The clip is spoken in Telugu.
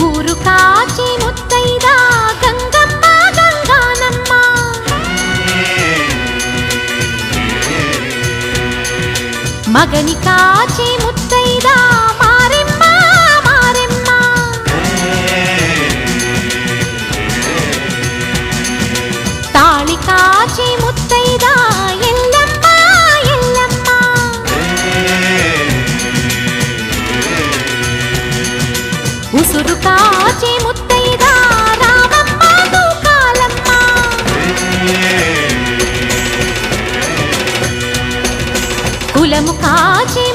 ఊరు కాచి ముత్తైదా గంగమ్మ గంగానమ్మ మగని కాచి ముత్తైదా మారెమ్మ మారెమ్మ తాళి కాచి ముత్తైదా ఎల్లమ్మ ఎల్లమ్మ ఉసురు కాచి ముత్తైదా రామమ్మ దూకాలమ్మ కులము కాచి